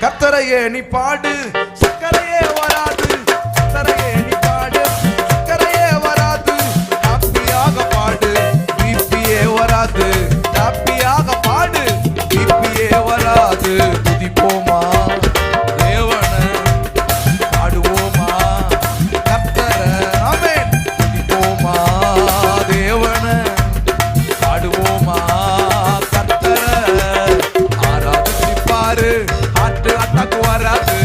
கர்த்தரையே நீ பாடு, சக்கரையே வராது. கர்த்தரையே நீ பாடு, சக்கரையே வராது. ஹாப்பியாக பாடு, பிபியே வராது. ஹாப்பியாக பாடு, பிபியே வராது. துதிப்போமா தேவன, பாடுவோமா கர்த்தர. ஆமென். துதிப்போமா தேவன, பாடுவோமா கர்த்தர. ஆராதிப்பாரு, ஹார்ட் அட்டாக் வராது.